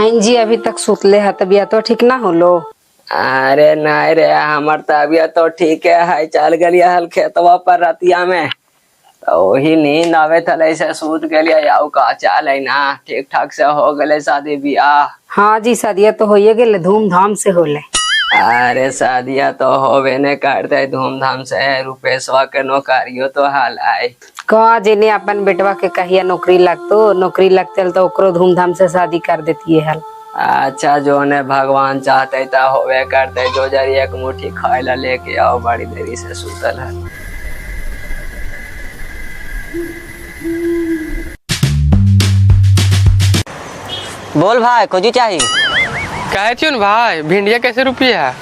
नहीं जी, अभी तक सुतले है, तबीयत तो ठीक ना होलो। अरे नहीं रे, हमार तबियत तो ठीक है। चल गलिया हल खेतवा पर रतिया में, तो वही नींद आवे थले से सूत गलिया। याऊ का चाल है ना, ठीक ठाक से हो गले शादी ब्याह। हाँ जी, शादिया तो होइए गेले, धूमधाम से होले। अरे शादिया तो होवे ने करते धूमधाम से। रुपेशवा के नौकरियो तो हाल आए। कहा जेने अपन बेटवा के कहिया नौकरी लगतो, नौकरी लगते तो ओकरो धूमधाम से शादी कर देती है हल। अच्छा, जो ने भगवान चाहते ता होवे करते। जो जरी एक मुट्ठी खाए लेके आओ, बड़ी देरी से सुतल है। बोल भाई, खोजी चाहिए? कहे थी भाई, भिंडिया कैसे रुपया है?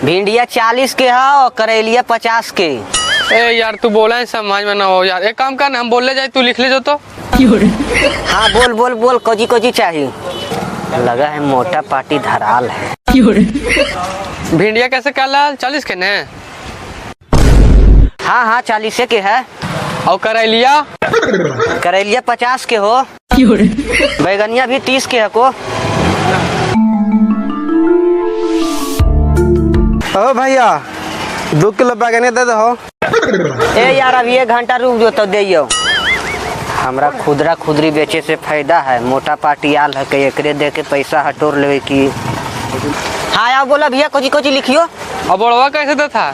भिंडिया 40 के है और करेलिया 50 के। ए यार, तू बोला है समझ में ना हो यार। एक काम कर ना, हम बोलने जाए, तू लिख ले जो तो। हाँ बोल बोल बोल, खोजी खोजी चाहिए। लगा है मोटा पार्टी धराल है। भिंडिया कैसे काला? 40 के ने? हाँ हाँ 40 के है। और करेलिया? करेलिया 50 के हो। बैगनिया भी 30 के है को। ओ भैया, 2 किलो बैगन दे दो। ए यार, अभी 1 घंटा रुक जो तो दियो। हमरा खुदरा खुदरी बेचे से फायदा है। मोटा पार्टी आल है के एकरे दे के पैसा हटोर लेवे की। हाँ यार बोला भैया, खोजी खोजी लिखियो। और बोड़वा कैसे दे था?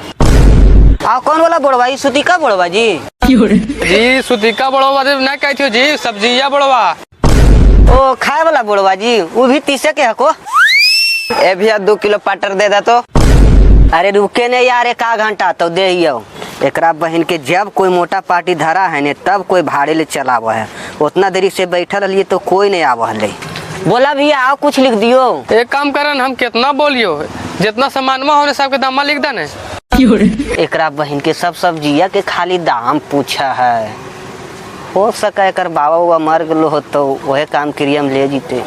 कौन वाला बोड़वा? सुतिका बोड़वा जी? जी सुतिका बोड़वा ना कही थी जी, सब्जिया बोड़वा। ओ खाए वाला बोड़वा जी, वो भी 30 के है को। ए भैया 2 किलो पटर दे दा तो। अरे रुके ने यार, 1 घंटा तो दे ही। एकरा बहन के जब कोई मोटा पार्टी धरा है ने, तब कोई भाड़े ले चलावा है। उतना देरी से बैठल रहिए तो कोई नहीं आवा है। बोला भैया आओ कुछ लिख दियो। एक काम करन, हम कितना बोलियो, जितना सामान होने सबके दाम लिख देने। एकरा बहन के सब सब्जिया के खाली दाम पूछा है। हो सका एकर बाबा हुआ मर गलो हो तो वह काम क्रिया में ले जीते।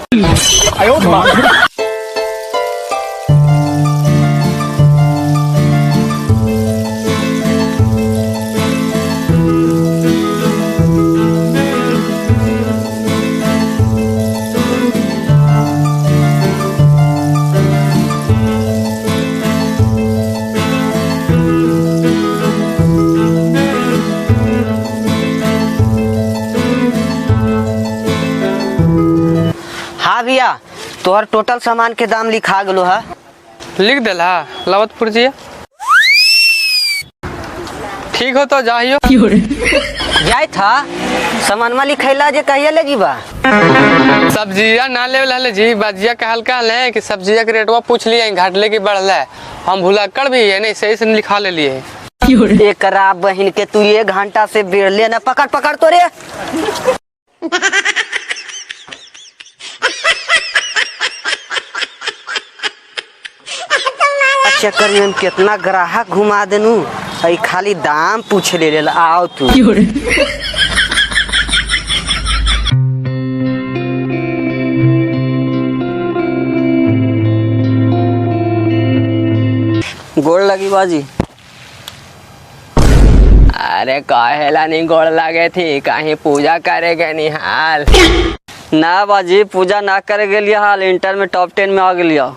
हाँ भैया, तोहर टोटल सामान के दाम लिखा गलो है। लिख देला लवतपुर जी। ठीक हो तो जाइयो। जाए था सामान लिखैला जे कहिया ले जीबा? सब्जिया ना ले जी, बाजिया का हल्का है कि सब्जिया के रेटवा पूछ लिया, घटले की बढ़ला है। हम भुलक्कड़ भी है नहीं, सही से लिखा ले लिए। एकरा बहन के तू 1 घंटा से बेरले ना, पकड़ पकड़ तो रे। चक्कर में कितना ग्राहक घुमा देनू, खाली दाम पूछ ले आओ तू। गोड़ लगी बाजी। अरे काहेला नहीं गोड़ लगे थी? कहीं पूजा करेगे निहाल? ना बाजी, पूजा ना करे गेलिया, हाल इंटर में टॉप 10 में आ गलिया।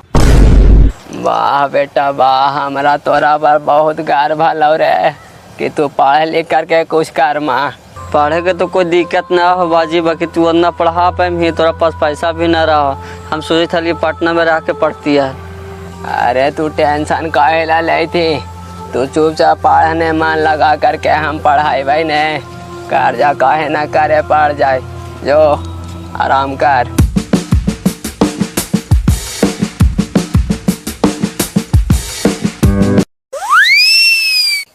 वाह बेटा वाह, हमारा तोरा पर बहुत गर्व भलो रे कि तू पढ़ लिख करके कुछ कर। माँ पढ़े के तो कोई दिक्कत ना हो बाजी, बाकी तू उतना पढ़ा पाए ही, तोरा पास पैसा भी ना रहा। हम सोचे थे पटना में रह के पढ़ती है। अरे तू टेंशन काहेला ले थी? तू चुपचाप पढ़ने मन लगा करके हम पढ़ाई भाई ने कर्जा काहे ना करे, पढ़ जाए जो आराम कर।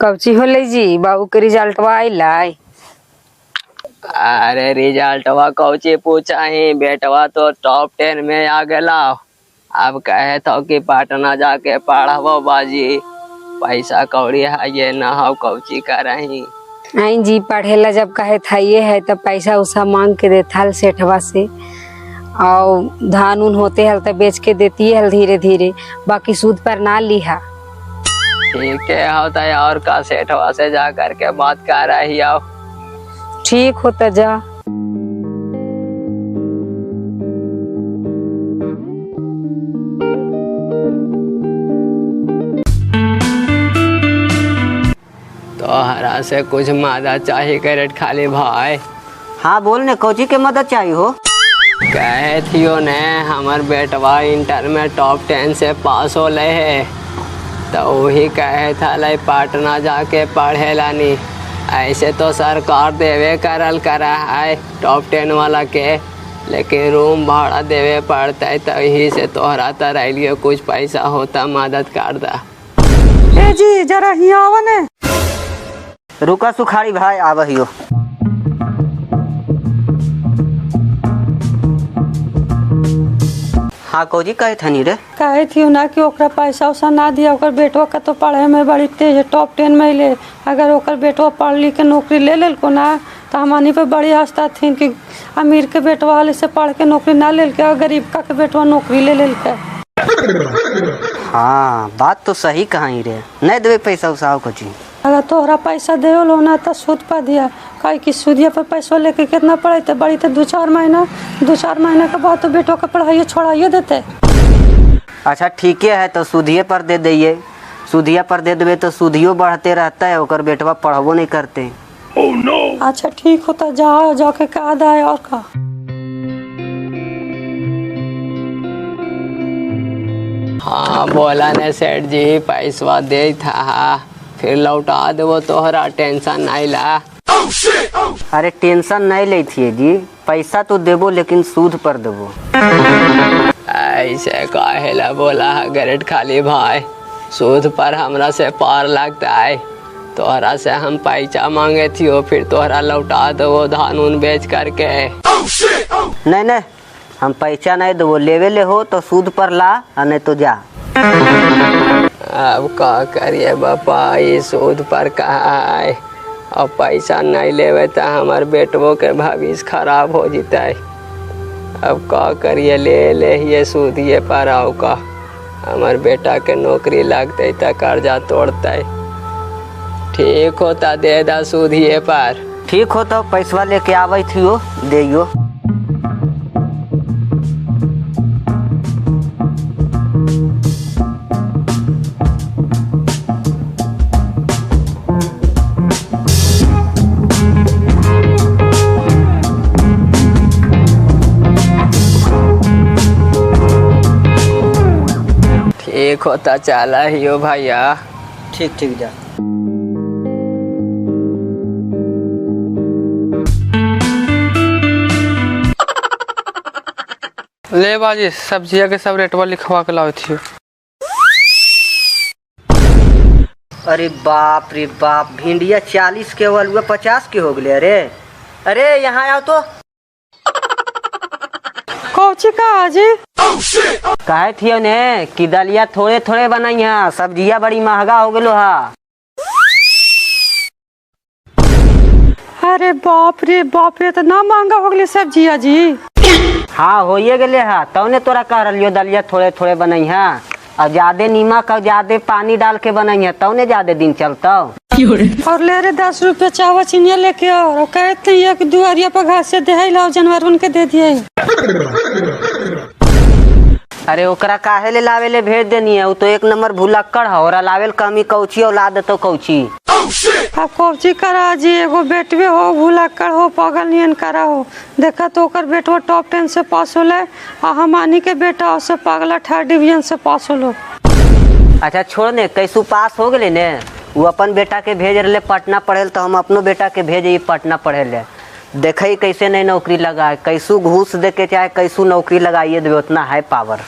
कबची होले जी, बाबू के रिजल्टवा आइलाई? अरे रिजल्टवा कौची पूछा ही, बेटवा तो टॉप 10 में आ गया। अब कहे तो कि पटना जाके पढ़बो बाजी, पैसा कौड़ी है ये ना हो, कौची करही। नहीं जी, पढ़ेला जब कहे था ये है तब पैसा उसा मांग के देता हल सेठवा से, और धान उन होते हल तब बेच के देती है धीरे धीरे, बाकी सूद पर ना लिहा। ठीक है, होता है और का सेठवा से जा करके बात कर रही हो। ठीक होता जा। से कुछ मदद चाहिए करेट खाली भाई। हाँ बोल ने, कोची के मदद चाहिए हो? कहे थियो ने हमार बेटवा इंटर में टॉप 10 से पास हो ले है, तो वही कहे था ले पटना जाके पढ़े लानी। ऐसे तो सरकार देवे करल करा है टॉप 10 वाला के, लेकिन रूम भाड़ा देवे पड़ता है, तो यही से तोहरा तरह लिए कुछ पैसा होता मदद कर दा। ए जी जरा हिया आवा ने। रुका सुखाड़ी भाई आवहियो। हाँ कोजी कहे थनी रे? कहे थी ना कि ओकरा पैसा उसा ना दिया, ओकर बेटवा का तो पढ़े में बड़ी तेज है, टॉप 10 में ले। अगर ओकर बेटवा पढ़ लिख के नौकरी ले लेल को ना, तो हमानी पे बड़ी आस्था थी कि अमीर के बेटवा वाले से पढ़ के नौकरी ना ले के, और गरीब का के बेटवा नौकरी ले लेल के। हाँ बात तो सही कहीं रे, नहीं देवे पैसा उसाओ कोची। अगर तोहरा पैसा दे लो ना तो सूद पा दिया, कहे कि सूदिया पर पैसा लेके कितना पड़े तो बड़ी तो 2-4 महीना के बाद तो बेटों का पढ़ाई छोड़ाइए देते। अच्छा ठीक है, तो सूदिये पर दे दिए, सूदिया पर दे देवे तो सूदियो बढ़ते रहता है, ओकर बेटवा पढ़बो नहीं करते। अच्छा ठीक होता, जाओ जाके कहा दाए और का। हाँ बोला ने सेठ जी पैसा दे था, फिर लौटा देवो, तोहरा टेंशन नहीं ला। अरे टेंशन नहीं ले थी जी, पैसा तो देबो लेकिन सूद पर देबो। ऐसे काहेला बोला गरेट खाली भाई, सूद पर हमरा से पार लगता है। तोहरा से हम पैसा मांगे थियो, फिर तोहरा लौटा दो धान उन बेच करके। नहीं नहीं, हम पैसा नहीं देबो, लेवे ले हो तो सूद पर ला, नहीं तो जा। अब का करिए बापा, ये सूद पर कहा है, अब पैसा नहीं लेवे तो हमार बेटवो के भविष्य खराब हो जीता है। अब का करिए, ले ले ये सूदिये पर आओ का, हमार बेटा के नौकरी लगते तो कर्जा तोड़ते। ठीक होता दे दा सूदिये पर। ठीक हो तो पैसा लेके आवे थियो, देइयो। ठीक होता चला हियो भैया। ठीक ठीक जा। ले बाजी सब्जिया के सब रेटवा लिखवा के लाओ थियो। अरे बाप रे बाप, भिंडिया 40 के, आलूआ 50 के हो गए। अरे अरे यहाँ आओ तो। कौची का जी? कहे थियो ने कि दलिया थोड़े थोड़े बनाई है, सब्जिया बड़ी महंगा हो गलो हा। अरे बाप रे तो ना महंगा हो गई सब्जिया जी। हाँ होइए गले हा, तौने तोरा कह रहियो दलिया थोड़े थोड़े बनाई है, और ज्यादा नीमक और ज्यादा पानी डाल के बनाई है, तौने ज्यादा दिन चलता। और ले रे 10 रुपये चावल चीनिया लेके आओ, और कहते हैं कि दुआरिया पर घास से दे लाओ, जानवर के दे दिए। अरे ओकरा काहे ले लावे ले भेज देनी है, वो तो एक नंबर भुलक्कड़ है, और लावेल कमी कौची औलाद तो कौची। अब कौची करा जी, एगो बेटवे हो भुलक्कड़ हो, पागल नियन करा हो। देखा तो ओकर बेटवा टॉप 10 से पास होले, और हमानी के बेटा उससे पागला 3rd डिवीजन से पास होलो। अच्छा छोड़ ने, कैसू पास हो गए ने, वो अपन बेटा के भेज रहे पटना पढ़े, तो हम अपनो बेटा के भेजे पटना पढ़े ले। देखे कैसे नहीं नौकरी लगा, कैसू घूस दे के चाहे कैसू नौकरी लगाइए देवे, उतना है पावर।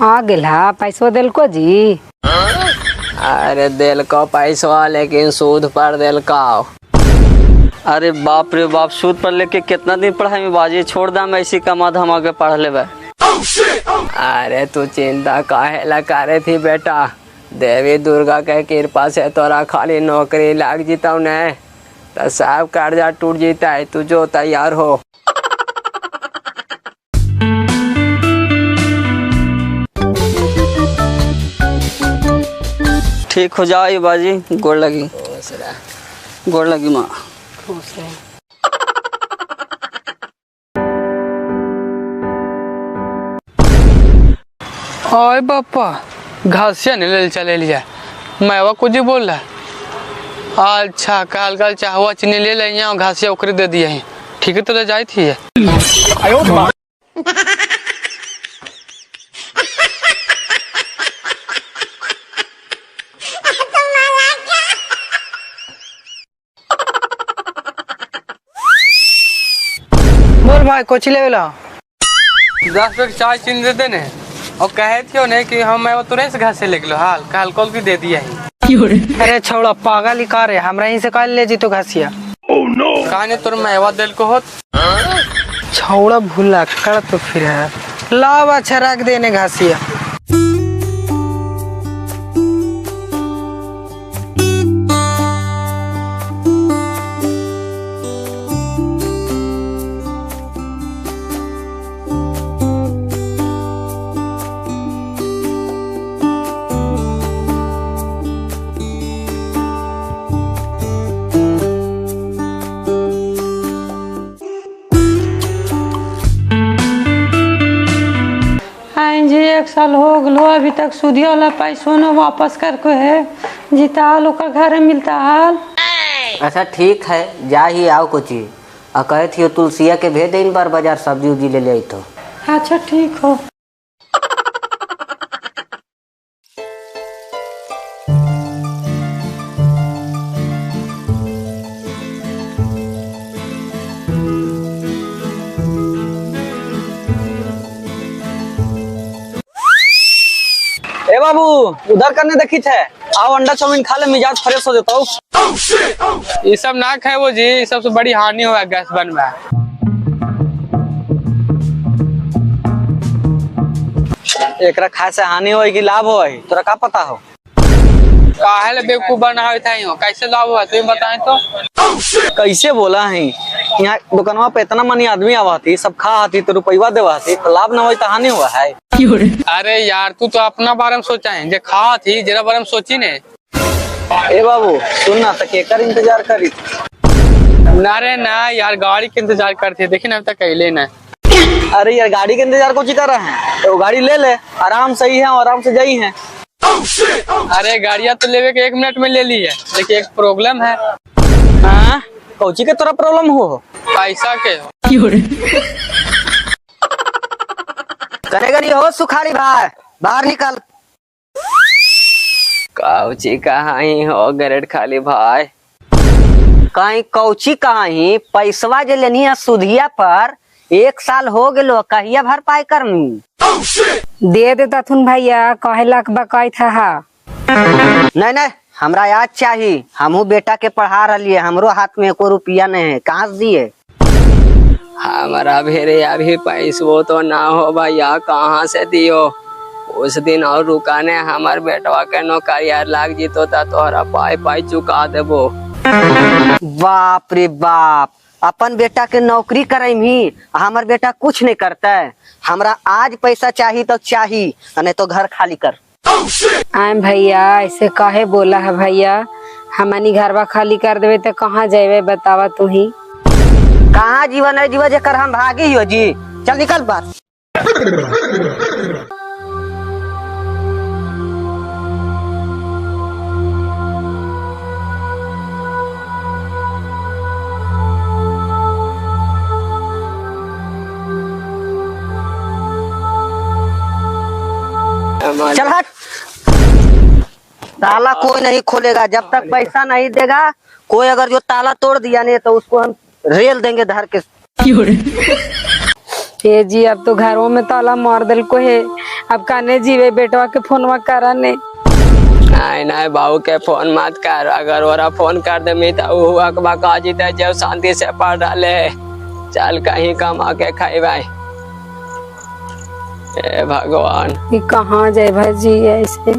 आ गेला पैसा दिल को जी। अरे दिल को पैसा, लेकिन सूद पर दिल का। अरे बाप रे बाप, सूद पर लेके कितना दिन पढ़ाई में बाजी, छोड़ दा मैं इसी का माध्यम आगे पढ़ लेबे। अरे तू चिंता काहे ला करे थी बेटा, देवी दुर्गा के कृपा से तोरा खाली नौकरी लग जीता ने, तो सब कर्जा टूट जीता है, तू जो तैयार हो। ठीक हो जाओ बाजी, गोड़ लगी माँ। ओए बापा घासिया नहीं ले चले लिया मैं वो कुछ ही बोल रहा। अच्छा कल कल चाहवा चीनी ले ले और घासिया ओकरे दे दिए हैं। ठीक है तो ले जाई थी। बोल भाई कुछ ले ला। 10 पैक चाय चीनी दे देने और कहे थे नहीं कि हम मैं वो तुरंत से घास से ले लो हाल कल कल की दे दिया है। अरे छोड़ा पागल ही कार है हमरा यहीं से काल ले जी तो घासिया। कहानी तुर मेवा दिल को होत छौड़ा भूला कर तो फिर है लाभ अच्छा रख देने घासिया। जी 1 साल हो गलो अभी तक सुदिया वाला पैसों न वापस करके है जीता हाल ओकर घरे मिलता हाल। अच्छा ठीक है जा ही आओ कुछ आ कहे थी तुलसिया के भेज दे इन बार बाजार सब्जी उब्जी ले ले तो। अच्छा ठीक हो। ए बाबू उधर करने देखी थे आओ अंडा चाउमीन खा ले मिजाज फ्रेश हो जाता हूँ। ये सब ना खाए वो जी सबसे बड़ी हानि हुआ गैस बन में। एकरा खाए से हानि हो कि लाभ हो तोरा का पता हो। काहे ले बेवकूफ बना था यो कैसे लाभ हुआ तुम बताएं तो। कैसे बोला है यहाँ दुकानवा पे इतना मनी आदमी आवा थी सब खा आती तो रुपया देवा थी तो लाभ न हो तो हानि हुआ है। अरे यार तू तो अपना बारे में सोचा है जे खा थी जरा बारे में सोची ने। ए बाबू सुनना तो केकर इंतजार करी ना रे ना यार गाड़ी के इंतजार करते देखी ना अभी तक कैले ना। अरे यार गाड़ी के इंतजार कुछ कर रहे हैं तो गाड़ी ले ले आराम से ही है और आराम से जाई है। अरे गाड़िया तो लेवे के 1 मिनट में ले ली है लेकिन एक प्रॉब्लम है। हाँ कौची के तोरा प्रॉब्लम हो पैसा के करेगा नहीं हो सुखाड़ी भाई बाहर निकल। कौची कहाँ ही हो गरड खाली भाई कहीं कौची कहीं पैसवा जे लेनी है सुधिया पर 1 साल हो गलो कहिया भरपाई करनी। दे देता थुन भैया कहे लाख बकाई था। नहीं नहीं हमरा याद चाहिए हमहू बेटा के पढ़ा रही है हमरो हाथ में 1 रुपया नहीं है कहाँ से दिए। हमारा भेरे अभी पैसो तो ना हो भैया कहाँ से दियो। उस दिन और रुकाने हमार बेटवा के नौकरिया लाग जीतो ता तोहरा पाई पाई चुका देबो। बाप रे बाप अपन बेटा के नौकरी करे ही हमार बेटा कुछ नहीं करता है। हमरा आज पैसा चाहिए तो चाहिए नहीं तो घर खाली कर। आए भैया ऐसे काहे बोला है भैया हमनी घरवा खाली कर देवे तो कहाँ जावे बतावा तू ही। कहाँ जीवन है जीवन जेकर हम भागी हो जी चल निकल बात। चल हट ताला कोई नहीं खोलेगा जब तक पैसा नहीं देगा। कोई अगर जो ताला तोड़ दिया नहीं तो उसको हम रेल देंगे धर के। ये जी अब तो घरों में ताला मार दिल को है अब काने जीवे बेटवा के फोनवा करा ने। नहीं बाबू के फोन मत कर अगर ओरा फोन कर दे तो अकबा का जीते जब शांति से पढ़ डाले चल कहीं कमा के खाई भाई। ए भगवान ये कहाँ जाए भाजी ऐसे।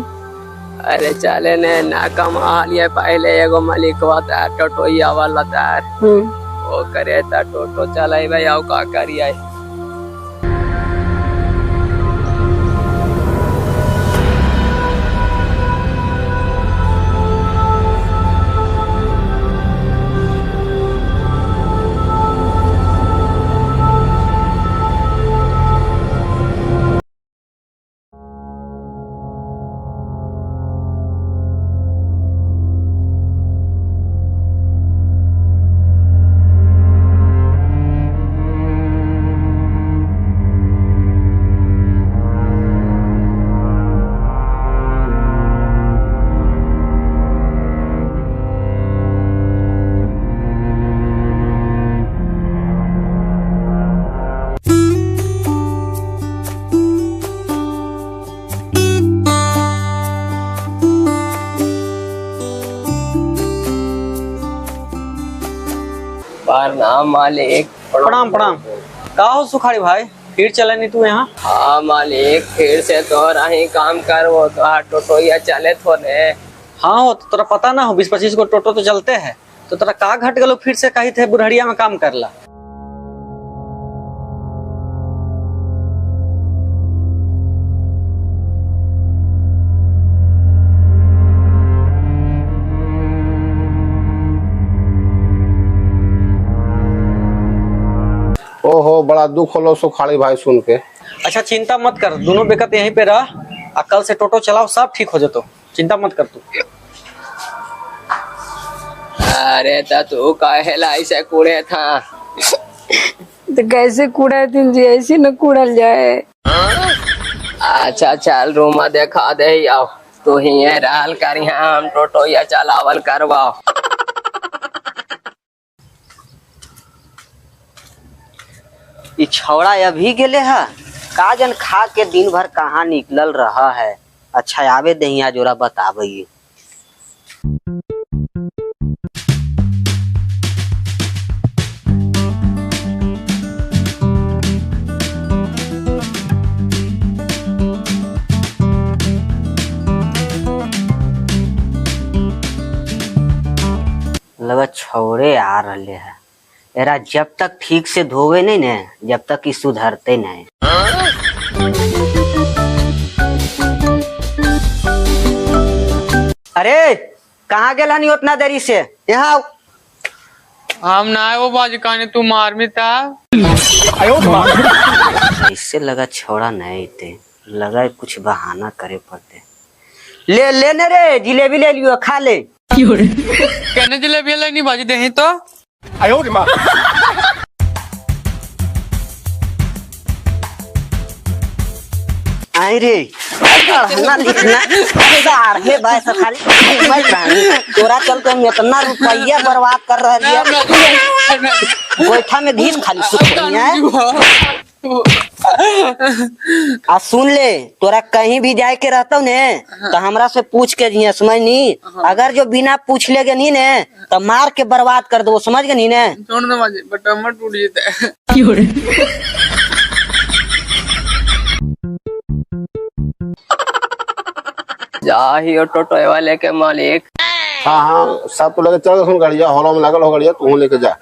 अरे चले ने ना कमा लिए पहले एगो मलिकवा था टोटोइया वाला था वो करे था टोटो चलाई भाई आओ का करिए। प्रणाम मालिक। प्रणाम प्रणाम। का हो सुखाड़ी भाई, फिर चले नहीं तू यहाँ? हाँ मालिक, फिर से तो रही काम कर वो तो टोटोया चले थोड़े। हाँ हो तो तोरा पता ना हो 20-25 को टोटो तो चलते हैं, तो तोरा का घट गलो फिर से कही थे बुढ़िया में काम करला। ओहो, बड़ा दुख होलो सुखाड़ी भाई सुन के। अच्छा चिंता मत कर, दोनों बेकत यहीं पे रह, आ कल से टोटो चलाओ, सब ठीक हो जातो, चिंता मत कर तू। अरे तो तू काहेला ऐसे कूड़े था? तो कैसे कूड़ा दिन जी, ऐसे न कूड़ल जाए। अच्छा चल रूम देखा दे आओ, तू ही रहल कर, हम टोटोया चलावल करवाओ। ई छौड़ा अभी गेले है, काजन खा के दिन भर कहाँ निकलल रहा है। अच्छा आवे दहिया जोरा बताबे। लगा छौड़े आ रहे हैं, एरा जब तक ठीक से धोवे नहीं न, जब तक ई सुधरते नहीं। अरे कहाँ गेला नहीं उतना देरी से? यहाँ आओ। हम ना आए वो बाजी काने तू मार में था। इससे लगा छोड़ा नहीं थे, लगा कुछ बहाना करे पड़ते। ले लेने रे, जिलेबी ले लियो, खा ले। कहने जलेबी नहीं बाजी दे तो। आई रे पढ़ना लिखना है भाई, सब खाली बैठ रहा। तोरा चलते हम इतना रुपया बर्बाद कर रहे हैं, गोईठा में घीस खाली सुख। आ सुन ले, तोरा कहीं भी जाए के रहता ने तो हमरा से पूछ के जिया, समझ नी? अगर जो बिना पूछ लेगे नहीं ने तो मार के बर्बाद कर दो, समझ गए नहीं ने? छोड़ दो बाजी, बटन टूट जाता। जाही टोटो वाले के मालिक। हाँ हाँ, सब तो लेके चल सुन गाड़िया, हॉलो में लगल हो गाड़िया, तू लेके जा।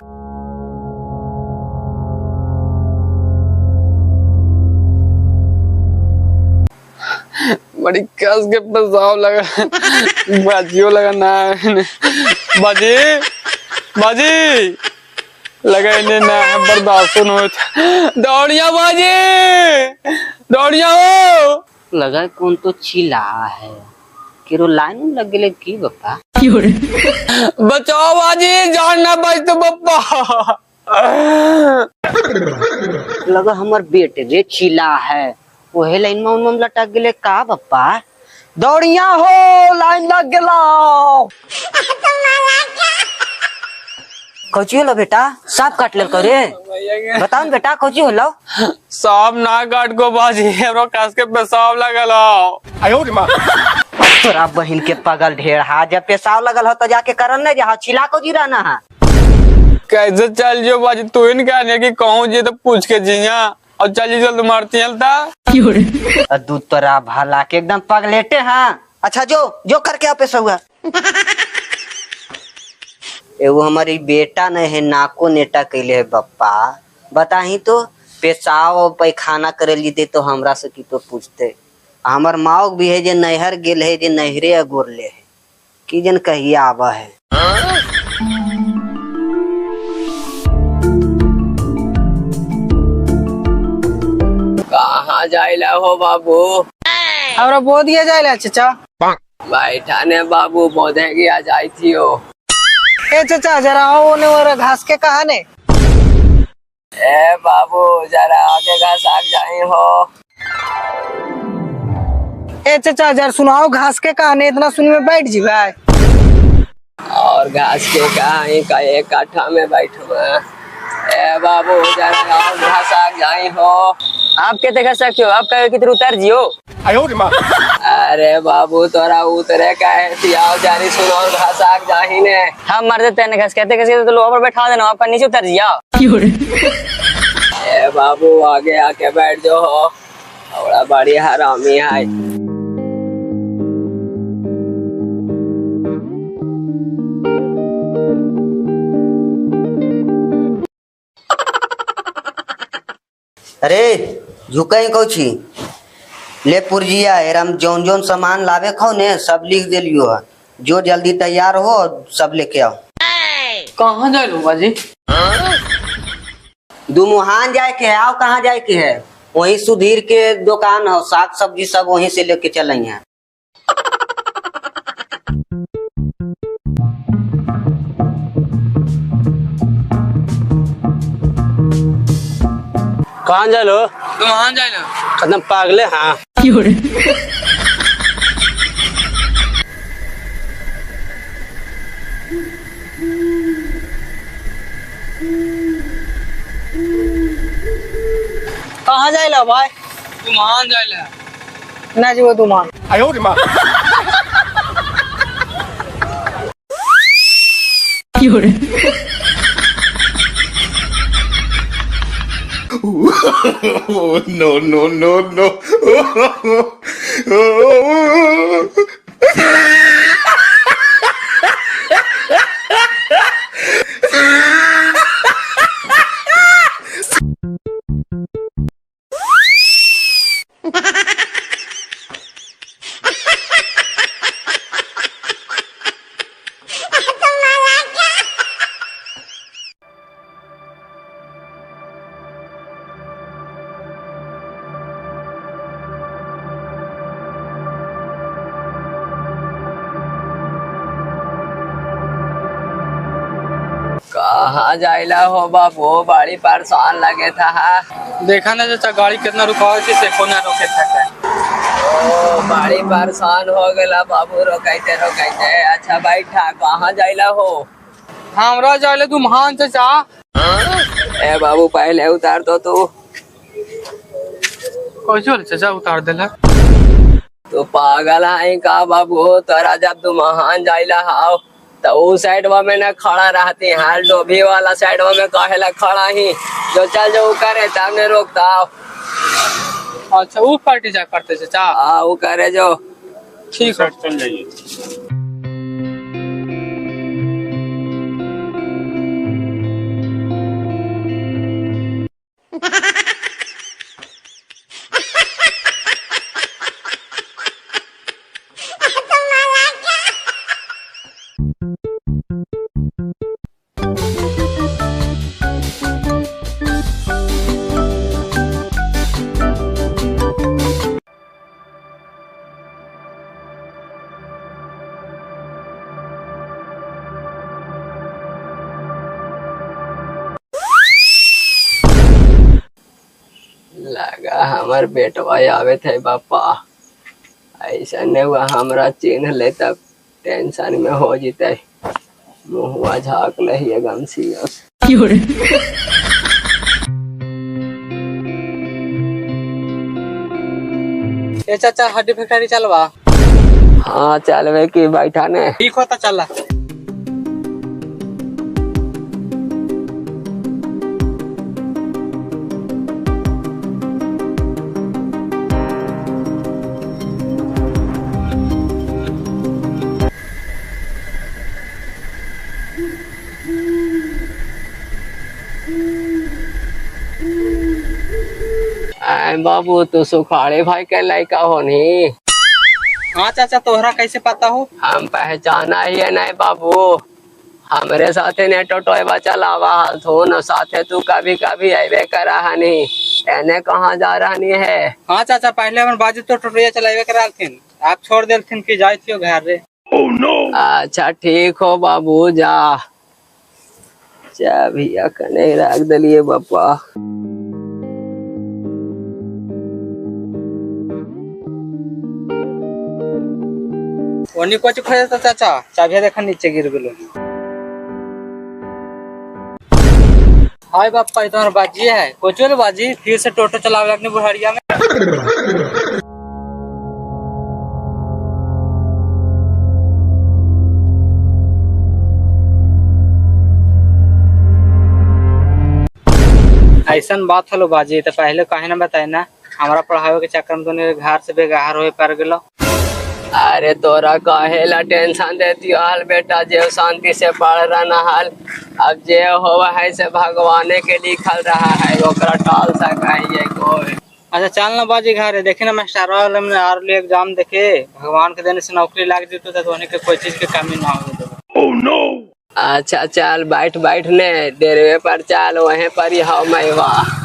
बड़ी कस के पसाव लगा, बाजियो लगा ना बाजी बाजी लगा इन्हें ना बर्दाश्त न हो। दौड़िया बाजी, दौड़िया हो। लगा कौन तो चिल्ला है, केरो लाइन लग गेले की बप्पा। बचाओ बाजी, जान ना बच तो बप्पा। लगा हमर बेटे रे चिल्ला है, ओहे लाइन में लटक गेले का बप्पा। दौड़िया हो, लाइन लग गेला। कौची होलो बेटा, सांप काट लेल रे? बताओ न बेटा, कौची होलो? सांप ना काट को बाजी, हमरा कस के पेशाब लगल। तोरा बहन के पगल ढेर हा, जब पेशाब लगल हो तो जाके करन ने जा, चिल्ला को जी रहना है। कैसे चल जो बाजी, तू इन कहने की कहूँ जी तो पूछ के जिया और चल जल्द मारती चलता। दूध तोरा भला के एकदम पगलेटे हाँ। अच्छा जो जो करके आओ पेशा। एगो हमारी बेटा नहीं है, नाको नेटा कैले है बप्पा। बताही तो पेशाब पैखाना करे लीते तो हमरा से की तो पूछते। हमार माओ भी है जे नहर गेल है, जे नहरे अगोरले है की जन कहिए आवा है। कहाँ जाइला हो बाबू? हमरा बोध दिया जाए चाचा। बैठा ने बाबू, बोधे गया जाई थी हो। ए चाचा जरा आओ ने, और घास के कहा ने? ए बाबू जरा आगे घास आग जाए हो। ए चाचा जरा सुनाओ, घास के कहा ने? इतना सुन में बैठ जी भाई। और घास के कहा का एक काठा में बैठो। ए बाबू जरा और घास आग जाए हो। आप कहते कर सकते हो, आप कहे किधर उतर जियो। अरे बाबू तोरा उतरे का है तियाव जारी सुनो घासाक जाही ने। हम मर तेने घस कहते घस तो लोगों पर बैठा देना आपका नीचे उतर जाओ। ए बाबू आगे आके बैठ जो हो, थोड़ा बड़ी हरामी है। अरे झुका ही कौची ले पुरजिया एरम जौन जौन सामान लावे खो ने सब लिख दिलियो है, जो जल्दी तैयार हो सब लेके आओ। कहाँ जाए लो बाजी? दुमुहान जाए के है, आओ कहाँ जाए के है? वहीं सुधीर के दुकान हो, साग सब्जी सब वहीं से लेके चल हैं। कहाँ जा लो? तुम वहाँ जाए लो। एकदम पागले हाँ। कहाँ जाए लो भाई? तुम वहाँ जाए लो। ना जी वो दुमान no, no, no, no. कहाँ जाइला हो बाबू, बड़ी परेशान लगे था। देखा ना चाचा गाड़ी कितना रुकावट से कोना रोके था। ओ बड़ी परेशान हो गला बाबू, रोकते रोकते। अच्छा बैठा, कहाँ जाइला हो? हमरा जाए तुम वहाँ चाचा। ए बाबू पहले उतार दो तू। कैसे चाचा उतार देला? तो पागल है का बाबू, तोरा जब तुम वहाँ जाइला हाओ तो उस साइडवा में न खड़ा रहती, हाल डोभी वाला साइडवा में कहेला खड़ा ही, जो चल जो करे तब ने रोकता। अच्छा वो पार्टी जा करते चाचा? वो करे जो। ठीक है चल जाइए। लगा हमार बेटवा आवे थे बापा, ऐसा नहीं हुआ हमरा चिन्ह ले तब टेंशन में हो जीते। मुहुआ झाक लही गमसिया। ए चाचा हड्डी फैक्ट्री चलवा? हाँ चलवे की बैठा ने। ठीक होता चला। बाबू तू सुखाड़े भाई के लड़का होनी? हाँ चाचा तोहरा कैसे पता हो? हम पहचाना ही है नहीं बाबू, हमरे साथे ने टोटोवा चलावा हो न, साथे तू कभी कभी आवे करा हनी, एने कहाँ जा रहनी है? हाँ चाचा पहले हमर बाजू तो टोटोया चलावे करा थीन, आप छोड़ देलथिन कि जाई थियो घर रे। oh, no. अच्छा ठीक हो बाबू जा, भैया कने रख दलिए बापा। ओनी कुछ खोजे तो चाचा चाबिया देखा नीचे गिर गेलो। हाय बापा ये तुम्हारा बाजी है, कोचोल बाजी फिर से टोटो चलावे अपनी बुढ़ारिया में। ऐसा बात हलो बाजी तो पहले कहे ना बताए ना, हमारा पढ़ावे के चक्कर में तो घर से बेगार होए पड़ गेलो। अरे तोरा काहेला टेंशन देती हाल बेटा, जे शांति से पढ़ रहा हाल। अब जे होवा है से भगवाने के लिखल रहा है, ओकरा टाल सका है कोई। अच्छा चल ना बाजी घर देखे ना मास्टर वाले में आर लिए एग्जाम देखे, भगवान के देने से नौकरी लाग जीतो तो उन्हें के कोई चीज की कमी ना हो। Oh no. अच्छा चल बैठ बैठ ने डेरवे पर चल, वहीं पर ही हो मैं वाह।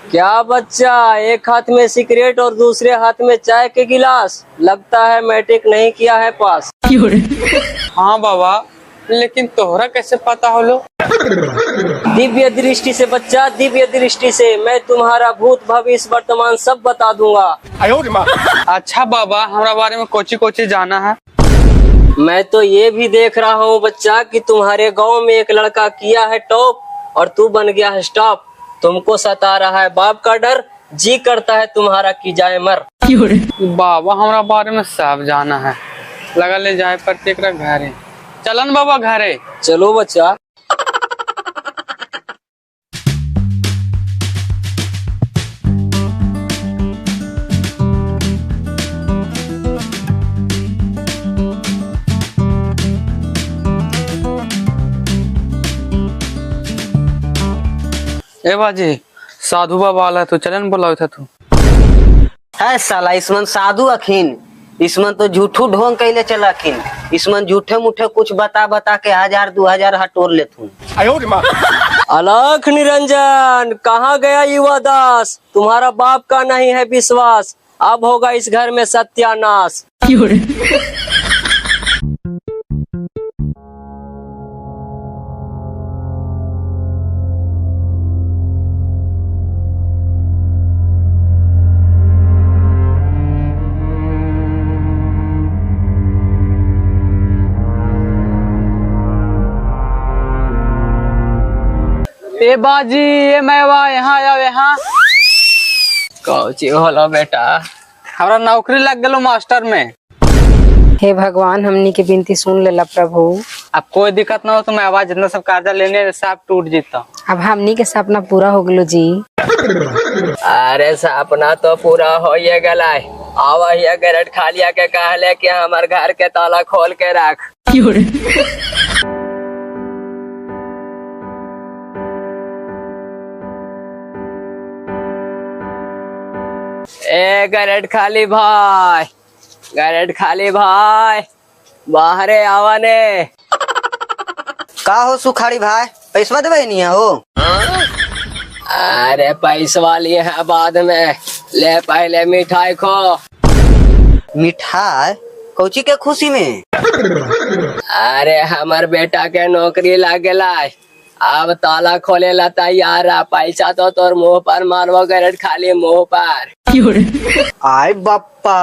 क्या बच्चा, एक हाथ में सिगरेट और दूसरे हाथ में चाय के गिलास, लगता है मैट्रिक नहीं किया है पास। हाँ बाबा, लेकिन तोहरा कैसे पता हो लो? दिव्य दृष्टि से बच्चा, दिव्य दृष्टि से मैं तुम्हारा भूत भविष्य वर्तमान सब बता दूंगा। अच्छा बाबा, हमारा बारे में कोची कोची जाना है? मैं तो ये भी देख रहा हूँ बच्चा कि तुम्हारे गांव में एक लड़का किया है टॉप और तू बन गया है स्टॉप। तुमको सता रहा है बाप का डर, जी करता है तुम्हारा की जाए मर। बाबा हमारा बारे में सब जाना है, लगा ले जाए प्रत्येक घरे। चलन बाबा घरे। चलो बच्चा। ए बाजी, साधु बाबा वाला तो चलन बोला था तू। है साला इसमन साधु अखिन, इसमन तो झूठू ढोंग कैले चला अखिन। इसमन झूठे मुठे कुछ बता बता के 1000 2000 हटोर लेथुन। अलख निरंजन, कहाँ गया युवा दास? तुम्हारा बाप का नहीं है विश्वास, अब होगा इस घर में सत्यानाश। ए बाजी, ए मैं यहाँ आया यहाँ। कौची होलो बेटा? हमारा नौकरी लग गलो मास्टर में। हे भगवान, हमनी के विनती सुन लेला प्रभु। अब कोई दिक्कत ना हो तो मैं आवाज जितना सब कर्जा लेने सब टूट जीता। अब हमनी के सपना पूरा हो गलो जी। अरे सपना तो पूरा हो ये गला। आवा ये गरट खालिया के कहले कि हमार घर के ताला खोल के रख। ए गरट खाली भाई, गरट खाली भाई, बाहरे आवा ने। का हो सुखाड़ी भाई, पैसा देवे नहीं हो? अरे पैसा लिए है बाद में, ले पहले मिठाई खो। मिठाई? कौची के खुशी में? अरे हमार बेटा के नौकरी लागेला, अब ताला खोले ला तैयार। पैसा तो तोर मुंह पर मारवा गरट खाली मुंह पर। आय बाप्पा।